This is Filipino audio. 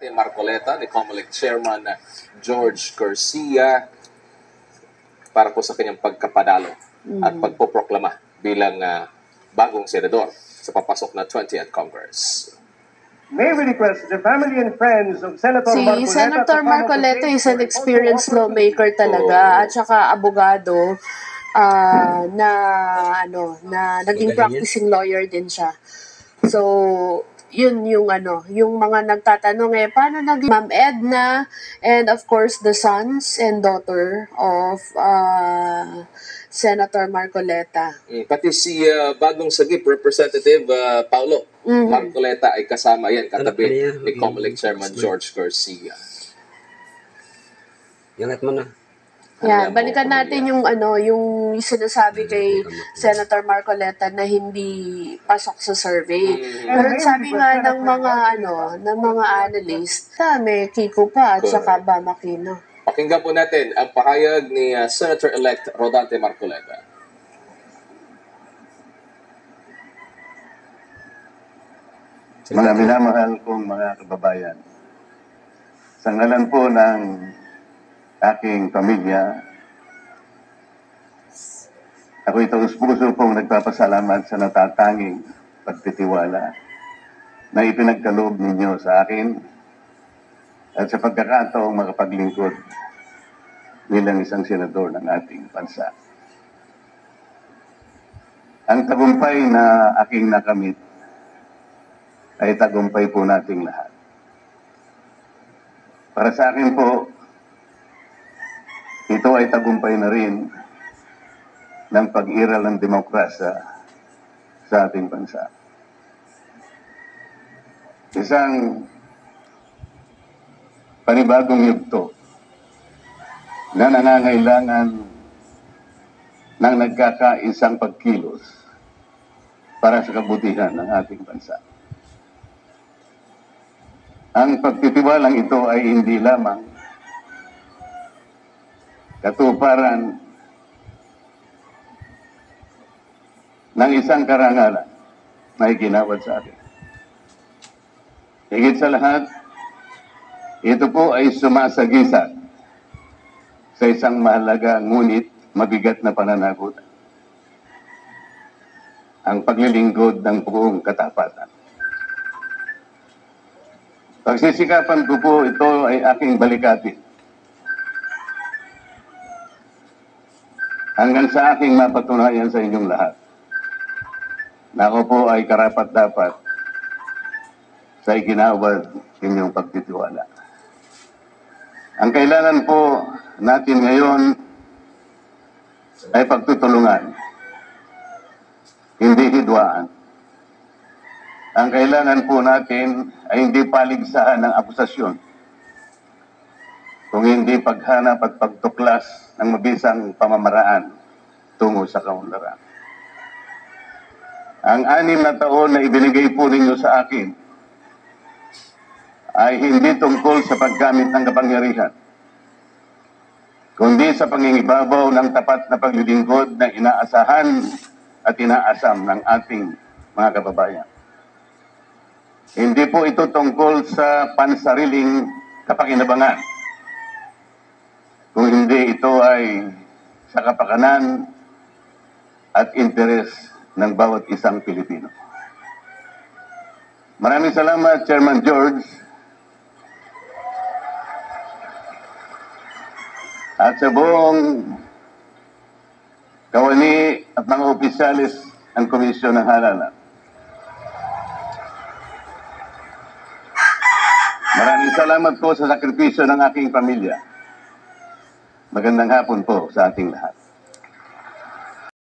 Marcoleta ni COMELEC Chairman George Garcia para po sa kanyang pagkapanalo at pagpoproklama bilang bagong senador sa papasok na 20th Congress. May we request the family and friends of Senator Si Marcoleta. Senator Marcoleta is an experienced lawmaker talaga at saka abogado na naging practicing lawyer din siya. So, yun yung mga nagtatanong paano naging Ma'am Edna and of course the sons and daughter of Senator Marcoleta. Pati si bagong sagip Representative Paulo Marcoleta ay kasama yan, katabi ni COMELEC Chairman George Garcia. Yangat mo na. Yan, balikan natin yung yung sinasabi kay Senator Marcoleta na hindi pasok sa survey. Pero sabi nga ng mga analyst, may Kiko pa at saka Bam Aquino. Pakinggan po natin ang pahayag ni Senator-elect Rodante Marcoleta. Mga minamahal kong mga kababayan, sa ngalan po ng aking pamilya, ako'y taus-puso pong nagpapasalamat sa natatanging pagtitiwala na ipinagkaloob ninyo sa akin at sa pagkakataong makapaglingkod bilang isang senador ng ating bansa. Ang tagumpay na aking nakamit ay tagumpay po nating lahat. Para sa akin po, ito ay tagumpay na rin ng pag-iral ng demokrasya sa ating bansa. Isang panibagong yugto na nangangailangan ng nagkakaisang pagkilos para sa kabutihan ng ating bansa. Ang pagtitiwalang ito ay hindi lamang katuparan ng isang karangalan na iginawad sa akin. Higit sa lahat, ito po ay sumasagisag sa isang mahalaga ngunit mabigat na pananagutan. Ang paglilingkod ng buong katapatan. Pagsisikapan ko po ito ay aking balikatin. Hanggang sa aking mapatunayan sa inyong lahat na ako po ay karapat-dapat sa iginawad inyong pagtitiwala. Ang kailangan po natin ngayon ay pagtutulungan, hindi hidwaan. Ang kailangan po natin ay hindi paligsahan ng akusasyon, kung hindi paghanap at pagtuklas ng mabisang pamamaraan tungo sa kaunlaran. Ang 6 na taon na ibinigay po ninyo sa akin ay hindi tungkol sa paggamit ng kapangyarihan, kundi sa pangingibabaw ng tapat na paglilingkod na inaasahan at inaasam ng ating mga kababayan. Hindi po ito tungkol sa pansariling kapakinabangan, kung hindi ito ay sa kapakanan at interes ng bawat isang Pilipino. Maraming salamat, Chairman George, at sa buong kawani at mga opisyalis ng Komisyon ng Halalan. Maraming salamat po sa sakripisyo ng aking pamilya. Magandang hapon po sa ating lahat.